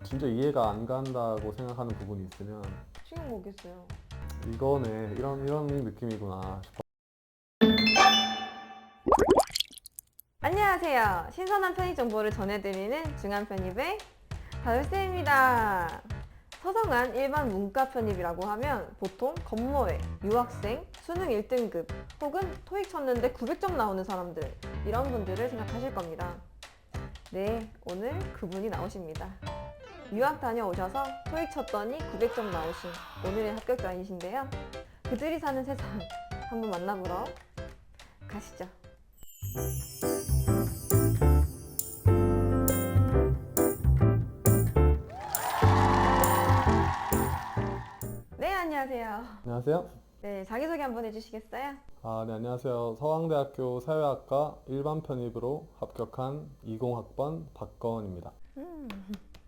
진짜 이해가 안 간다고 생각하는 부분이 있으면 지금 뭐겠어요? 이거네 이런 느낌이구나 싶어. 안녕하세요. 신선한 편입 정보를 전해드리는 중간편입의 다솔쌤입니다. 서성한 일반 문과 편입이라고 하면 보통 검모회, 유학생, 수능 1등급 혹은 토익 쳤는데 900점 나오는 사람들 이런 분들을 생각하실 겁니다. 네, 오늘 그분이 나오십니다. 유학 다녀오셔서 토익 쳤더니 900점 나오신 오늘의 합격자이신데요. 그들이 사는 세상 한번 만나보러 가시죠. 네, 안녕하세요. 안녕하세요. 네, 자기소개 한번 해주시겠어요? 네, 안녕하세요. 서강대학교 사회학과 일반 편입으로 합격한 20학번 박건입니다.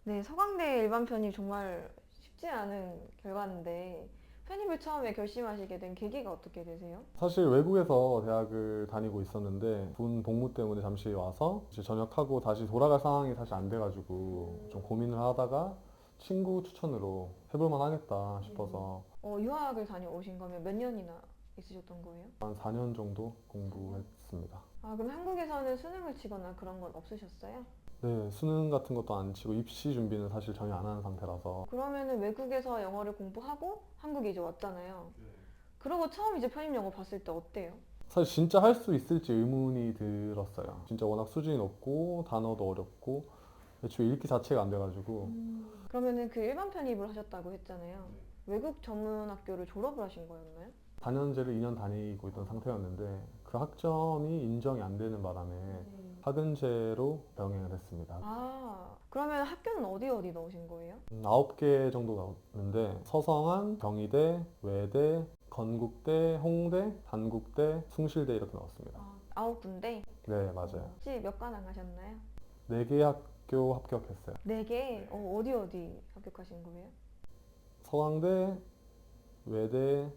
네, 서강대 일반 편입 정말 쉽지 않은 결과인데 편입을 처음에 결심하시게 된 계기가 어떻게 되세요? 사실 외국에서 대학을 다니고 있었는데 군 복무 때문에 잠시 와서 이제 전역하고 다시 돌아갈 상황이 사실 안 돼가지고 좀 고민을 하다가 친구 추천으로 해볼만 하겠다 싶어서 유학을 다녀오신 거면 몇 년이나 있으셨던 거예요? 한 4년 정도 공부했습니다. 아, 그럼 한국에서는 수능을 치거나 그런 건 없으셨어요? 네, 수능 같은 것도 안 치고 입시 준비는 사실 전혀 안 하는 상태라서 그러면은 외국에서 영어를 공부하고 한국에 이제 왔잖아요. 그러고 처음 이제 편입 영어 봤을 때 어때요? 사실 진짜 할 수 있을지 의문이 들었어요. 진짜 워낙 수준이 높고 단어도 어렵고 애초에 읽기 자체가 안 돼가지고 그러면은 그 일반 편입을 하셨다고 했잖아요. 외국 전문 학교를 졸업을 하신 거였나요? 4년제를 2년 다니고 있던 상태였는데 그 학점이 인정이 안 되는 바람에 학연제로 병행을 했습니다. 그러면 학교는 어디 넣으신 거예요? 9개 정도 나왔는데 서성한, 경희대, 외대, 건국대, 홍대, 단국대, 숭실대 이렇게 나왔습니다. 9군데? 네, 맞아요. 혹시 몇 관 안 가셨나요? 4개 학교 합격했어요. 4개? 어디 합격하신 거예요? 서강대, 외대,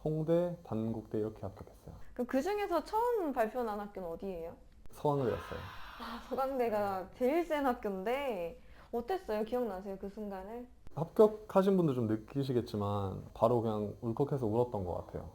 홍대, 단국대 이렇게 합격했어요. 그럼 그 중에서 처음 발표 난 학교는 어디예요? 서강대였어요. 서강대가 제일 센 학교인데 어땠어요? 기억나세요? 그 순간을? 합격하신 분들 좀 느끼시겠지만 바로 그냥 울컥해서 울었던 것 같아요.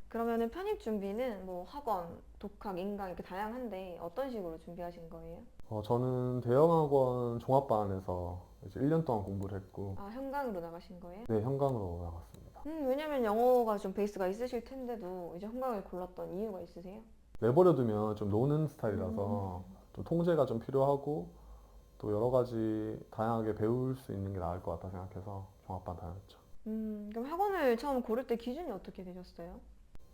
그러면은 편입 준비는 뭐 학원, 독학, 인강 이렇게 다양한데 어떤 식으로 준비하신 거예요? 저는 대형학원 종합반에서 이제 1년 동안 공부를 했고, 현강으로 나가신 거예요? 네, 현강으로 나갔습니다. 왜냐면 영어가 좀 베이스가 있으실 텐데도 이제 현강을 골랐던 이유가 있으세요? 내버려두면 좀 노는 스타일이라서 좀 통제가 좀 필요하고 또 여러 가지 다양하게 배울 수 있는 게 나을 것 같다 생각해서 종합반 다녔죠. 그럼 학원을 처음 고를 때 기준이 어떻게 되셨어요?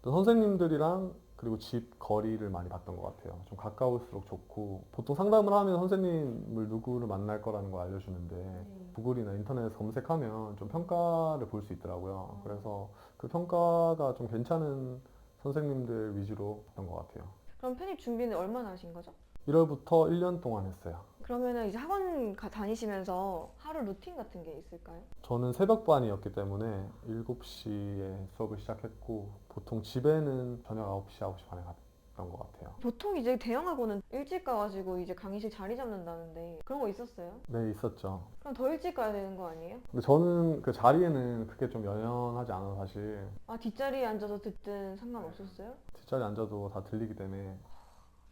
또 선생님들이랑 그리고 집 거리를 많이 봤던 것 같아요. 좀 가까울수록 좋고 보통 상담을 하면 선생님을 누구를 만날 거라는 걸 알려주는데 구글이나 인터넷에서 검색하면 좀 평가를 볼 수 있더라고요. 그래서 그 평가가 좀 괜찮은 선생님들 위주로 했던 것 같아요. 그럼 편입 준비는 얼마나 하신 거죠? 1월부터 1년 동안 했어요. 그러면은 이제 학원 다니시면서 하루 루틴 같은 게 있을까요? 저는 새벽반이었기 때문에 7시에 수업을 시작했고 보통 집에는 저녁 9시, 9시 반에 갔던 것 같아요. 보통 이제 대형 학원은 일찍 가가지고 이제 강의실 자리 잡는다는데 그런 거 있었어요? 네, 있었죠. 그럼 더 일찍 가야 되는 거 아니에요? 근데 저는 그 자리에는 그렇게 좀 연연하지 않아서 사실 뒷자리에 앉아서 듣든 상관없었어요? 뒷자리에 앉아도 다 들리기 때문에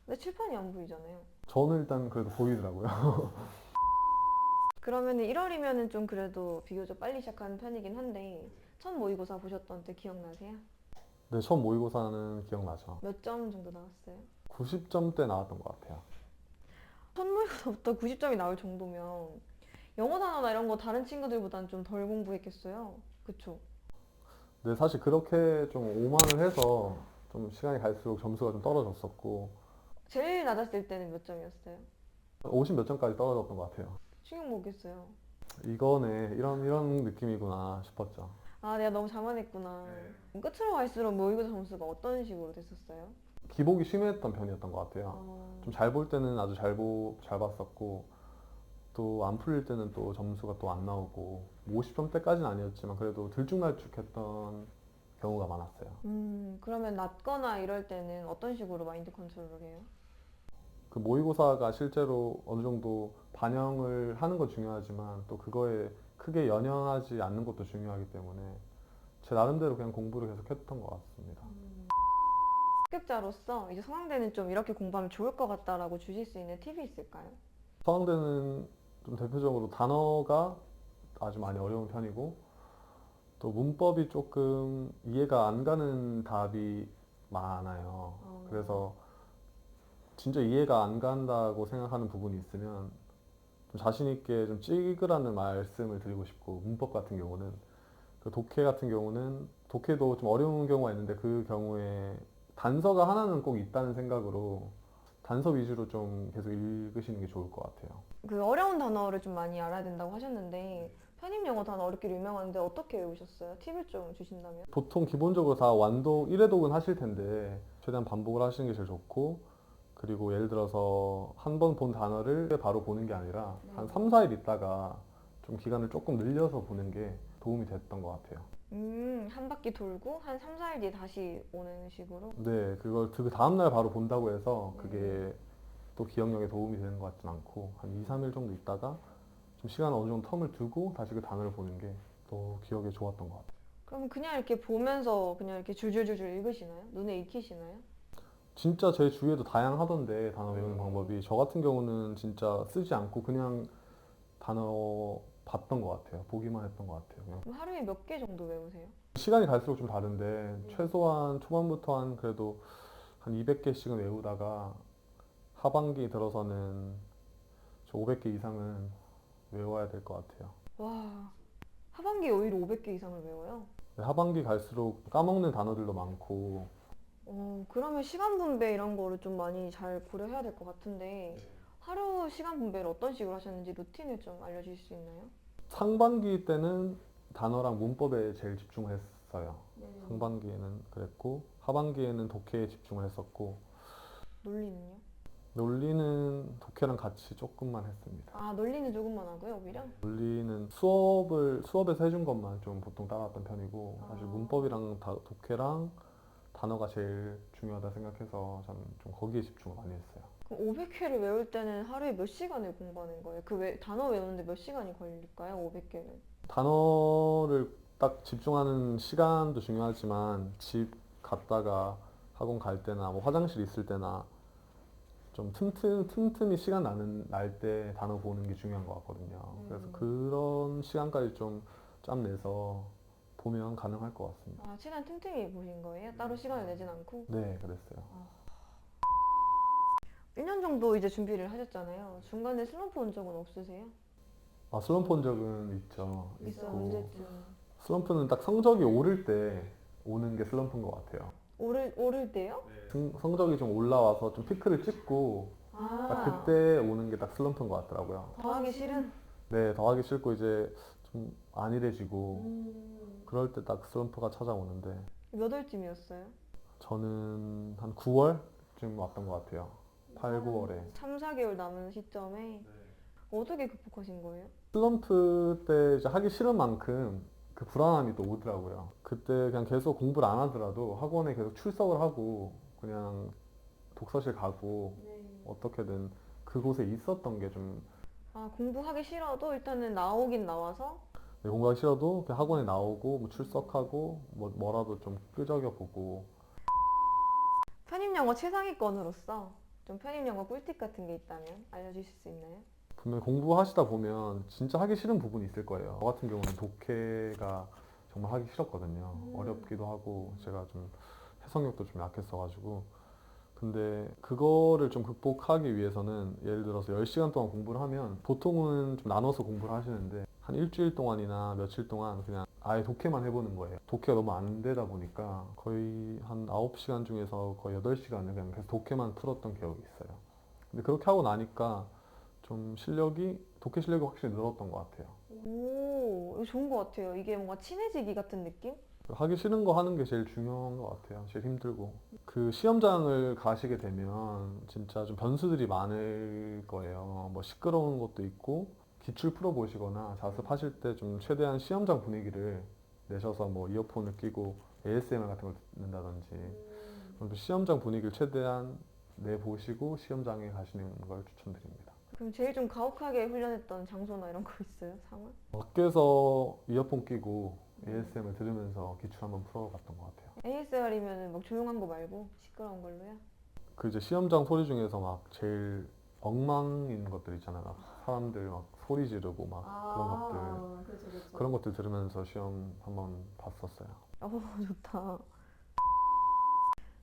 근데 칠판이 안 보이잖아요. 저는 일단 그래도 보이더라고요. 그러면은 1월이면은 좀 그래도 비교적 빨리 시작하는 편이긴 한데 첫 모의고사 보셨던 때 기억나세요? 네, 처음 모의고사는 기억나죠. 몇 점 정도 나왔어요? 90점대 나왔던 것 같아요. 첫 모의고사부터 90점이 나올 정도면 영어 단어나 이런 거 다른 친구들보다는 좀 덜 공부했겠어요? 그쵸? 근데 사실 그렇게 좀 오만을 해서 좀 시간이 갈수록 점수가 좀 떨어졌었고 제일 낮았을 때는 몇 점이었어요? 50 몇 점까지 떨어졌던 것 같아요. 충격 먹겠어요. 이거네, 이런 느낌이구나 싶었죠. 내가 너무 자만했구나. 끝으로 갈수록 모의고사 점수가 어떤 식으로 됐었어요? 기복이 심했던 편이었던 것 같아요. 좀 잘 볼 때는 아주 잘 봤었고 또 안 풀릴 때는 또 점수가 또 안 나오고 50점대까지는 아니었지만 그래도 들쭉날쭉했던 경우가 많았어요. 그러면 낮거나 이럴 때는 어떤 식으로 마인드 컨트롤을 해요? 그 모의고사가 실제로 어느 정도 반영을 하는 건 중요하지만 또 그거에 크게 연연하지 않는 것도 중요하기 때문에 제 나름대로 그냥 공부를 계속 했던 것 같습니다. 합격자로서 이제 서강대는 좀 이렇게 공부하면 좋을 것 같다라고 주실 수 있는 팁이 있을까요? 서강대는 좀 대표적으로 단어가 아주 많이 어려운 편이고 또 문법이 조금 이해가 안 가는 답이 많아요. 그래서 진짜 이해가 안 간다고 생각하는 부분이 있으면 좀 자신 있게 좀 찍으라는 말씀을 드리고 싶고, 문법 같은 경우는 그 독해 같은 경우는 독해도 좀 어려운 경우가 있는데 그 경우에 단서가 하나는 꼭 있다는 생각으로 단서 위주로 좀 계속 읽으시는 게 좋을 것 같아요. 그 어려운 단어를 좀 많이 알아야 된다고 하셨는데 편입 영어 단어 어렵기로 유명한데 어떻게 외우셨어요? 팁을 좀 주신다면? 보통 기본적으로 다 완독 1회독은 하실 텐데 최대한 반복을 하시는 게 제일 좋고, 그리고 예를 들어서 한 번 본 단어를 바로 보는 게 아니라 한 3, 4일 있다가 좀 기간을 조금 늘려서 보는 게 도움이 됐던 것 같아요. 한 바퀴 돌고 한 3, 4일 뒤에 다시 오는 식으로? 네, 그걸 그 다음날 바로 본다고 해서 그게 또 기억력에 도움이 되는 것 같진 않고 한 2, 3일 정도 있다가 좀 시간 어느 정도 텀을 두고 다시 그 단어를 보는 게 더 기억에 좋았던 것 같아요. 그럼 그냥 이렇게 보면서 그냥 이렇게 줄줄줄줄 읽으시나요? 눈에 익히시나요? 진짜 제 주위에도 다양하던데 단어 외우는 방법이, 저 같은 경우는 진짜 쓰지 않고 그냥 단어 봤던 것 같아요. 보기만 했던 것 같아요. 그냥 그럼 하루에 몇 개 정도 외우세요? 시간이 갈수록 좀 다른데 최소한 초반부터 한 그래도 한 200개씩은 외우다가 하반기 들어서는 500개 이상은 외워야 될 것 같아요. 와, 하반기에 오히려 500개 이상을 외워요? 하반기 갈수록 까먹는 단어들도 많고. 그러면 시간 분배 이런 거를 좀 많이 잘 고려해야 될 것 같은데 하루 시간 분배를 어떤 식으로 하셨는지 루틴을 좀 알려주실 수 있나요? 상반기 때는 단어랑 문법에 제일 집중을 했어요. 상반기에는 그랬고 하반기에는 독해에 집중을 했었고, 논리는요? 논리는 독해랑 같이 조금만 했습니다. 아, 논리는 조금만 하고요, 오히려? 논리는 수업에서 해준 것만 좀 보통 따라왔던 편이고, 사실 문법이랑 독해랑 단어가 제일 중요하다 생각해서 저는 좀 거기에 집중을 많이 했어요. 그럼 500회를 외울 때는 하루에 몇 시간을 공부하는 거예요? 단어 외우는데 몇 시간이 걸릴까요? 500개를? 단어를 딱 집중하는 시간도 중요하지만 집 갔다가 학원 갈 때나 뭐 화장실 있을 때나 좀 틈틈이 시간 날 때 단어 보는 게 중요한 것 같거든요. 그래서 그런 시간까지 좀 짬내서 보면 가능할 것 같습니다. 아, 최대한 틈틈이 보신 거예요? 따로 시간을 내진 않고? 네, 그랬어요. 1년 정도 이제 준비를 하셨잖아요. 중간에 슬럼프 온 적은 없으세요? 아, 슬럼프 온 적은 있죠. 있어요, 있고. 언제쯤? 슬럼프는 딱 성적이 오를 때 오는 게 슬럼프인 것 같아요. 오를 때요? 성적이 좀 올라와서 좀 피크를 찍고 딱 아, 그때 오는 게 딱 슬럼프인 것 같더라고요. 더 하기 싫은? 네, 더 하기 싫고 이제 좀 안일해지고 그럴 때 딱 슬럼프가 찾아오는데, 몇 월쯤이었어요? 저는 한 9월쯤 왔던 것 같아요. 8, 9월에. 3, 4개월 남은 시점에 어떻게 극복하신 거예요? 슬럼프 때 이제 하기 싫은 만큼 그 불안함이 또 오더라고요. 그때 그냥 계속 공부를 안 하더라도 학원에 계속 출석을 하고 그냥 독서실 가고 어떻게든 그곳에 있었던 게 좀, 아, 공부하기 싫어도 일단은 나오긴 나와서 공부하기 싫어도 그냥 학원에 나오고 뭐 출석하고 뭐라도 좀 끄적여 보고. 편입영어 최상위권으로서 좀 편입영어 꿀팁 같은 게 있다면 알려주실 수 있나요? 분명히 공부하시다 보면 진짜 하기 싫은 부분이 있을 거예요. 저 같은 경우는 독해가 정말 하기 싫었거든요. 어렵기도 하고 제가 좀 해석력도 좀 약했어가지고. 근데 그거를 좀 극복하기 위해서는 예를 들어서 10시간 동안 공부를 하면 보통은 좀 나눠서 공부를 하시는데 한 일주일 동안이나 며칠 동안 그냥 아예 독해만 해보는 거예요. 독해가 너무 안 되다 보니까 거의 한 9시간 중에서 거의 8시간을 그냥 계속 독해만 풀었던 기억이 있어요. 근데 그렇게 하고 나니까 좀 독해 실력이 확실히 늘었던 것 같아요. 오, 이거 좋은 것 같아요. 이게 뭔가 친해지기 같은 느낌? 하기 싫은 거 하는 게 제일 중요한 것 같아요. 제일 힘들고. 그 시험장을 가시게 되면 진짜 좀 변수들이 많을 거예요. 뭐 시끄러운 것도 있고, 기출 풀어보시거나 자습하실 때 좀 최대한 시험장 분위기를 내셔서 뭐 이어폰을 끼고 ASMR 같은 걸 듣는다든지, 그럼 또 시험장 분위기를 최대한 내보시고 시험장에 가시는 걸 추천드립니다. 그럼 제일 좀 가혹하게 훈련했던 장소나 이런 거 있어요? 상황? 밖에서 이어폰 끼고 ASMR 들으면서 기출 한번 풀어봤던 것 같아요. ASR이면 막 조용한 거 말고 시끄러운 걸로요? 그 이제 시험장 소리 중에서 막 제일 엉망인 것들 있잖아요. 막 사람들 막 소리 지르고 막 그런 것들 그렇죠, 그렇죠. 그런 것들 들으면서 시험 한번 봤었어요. 좋다.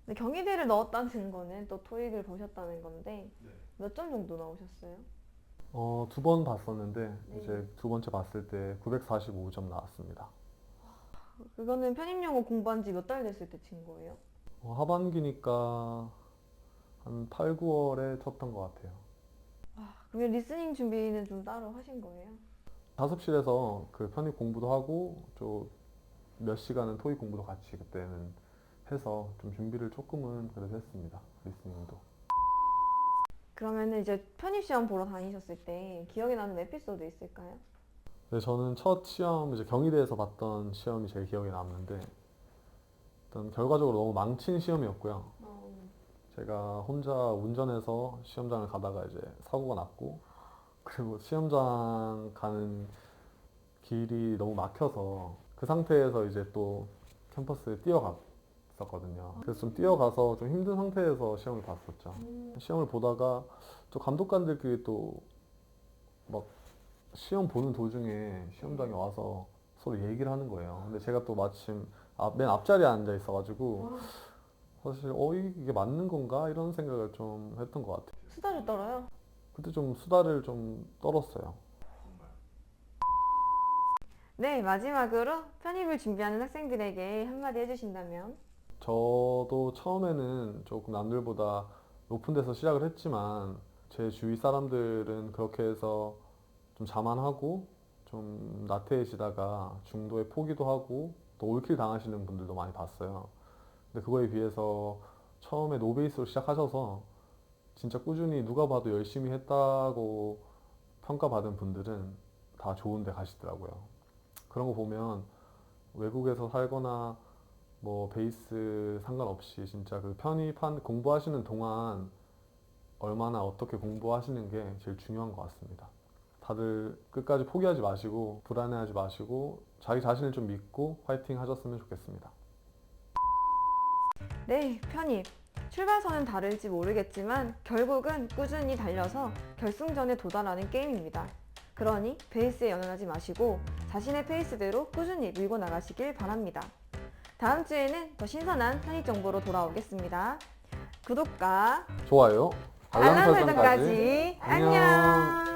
근데 경희대를 넣었다는 거는 또 토익을 보셨다는 건데 몇 점 정도 나오셨어요? 2번 봤었는데 네. 이제 두 번째 봤을 때 945점 나왔습니다. 그거는 편입영어 공부한 지 몇 달 됐을 때 친 거예요? 하반기니까 한 8, 9월에 쳤던 것 같아요. 그러면 리스닝 준비는 좀 따로 하신 거예요? 자습실에서 그 편입 공부도 하고 좀 몇 시간은 토익 공부도 같이 그때는 해서 좀 준비를 조금은 그래도 했습니다. 리스닝도. 그러면은 이제 편입시험 보러 다니셨을 때 기억에 나는 에피소드 있을까요? 네, 저는 첫 시험 이제 경희대에서 봤던 시험이 제일 기억에 남는데 일단 결과적으로 너무 망친 시험이었고요. 제가 혼자 운전해서 시험장을 가다가 이제 사고가 났고 그리고 시험장 가는 길이 너무 막혀서 그 상태에서 이제 또 캠퍼스에 뛰어갔었거든요. 그래서 좀 뛰어가서 좀 힘든 상태에서 시험을 봤었죠. 시험을 보다가 또 감독관들끼리 또 막 시험 보는 도중에 시험장에 와서 서로 얘기를 하는 거예요. 근데 제가 또 마침 맨 앞자리에 앉아 있어가지고 사실 이게 맞는 건가 이런 생각을 좀 했던 것 같아요. 수다를 떨어요? 그때 좀 수다를 좀 떨었어요. 네, 마지막으로 편입을 준비하는 학생들에게 한마디 해주신다면? 저도 처음에는 조금 남들보다 높은 데서 시작을 했지만 제 주위 사람들은 그렇게 해서 좀 자만하고 좀 나태해지다가 중도에 포기도 하고 또 올킬 당하시는 분들도 많이 봤어요. 근데 그거에 비해서 처음에 노베이스로 시작하셔서 진짜 꾸준히 누가 봐도 열심히 했다고 평가받은 분들은 다 좋은 데 가시더라고요. 그런 거 보면 외국에서 살거나 뭐 베이스 상관없이 진짜 그 편입한 공부하시는 동안 얼마나 어떻게 공부하시는 게 제일 중요한 것 같습니다. 다들 끝까지 포기하지 마시고 불안해하지 마시고 자기 자신을 좀 믿고 화이팅 하셨으면 좋겠습니다. 네, 편입. 출발선은 다를지 모르겠지만 결국은 꾸준히 달려서 결승전에 도달하는 게임입니다. 그러니 베이스에 연연하지 마시고 자신의 페이스대로 꾸준히 밀고 나가시길 바랍니다. 다음 주에는 더 신선한 편입 정보로 돌아오겠습니다. 구독과 좋아요. 알람 설정까지 안녕.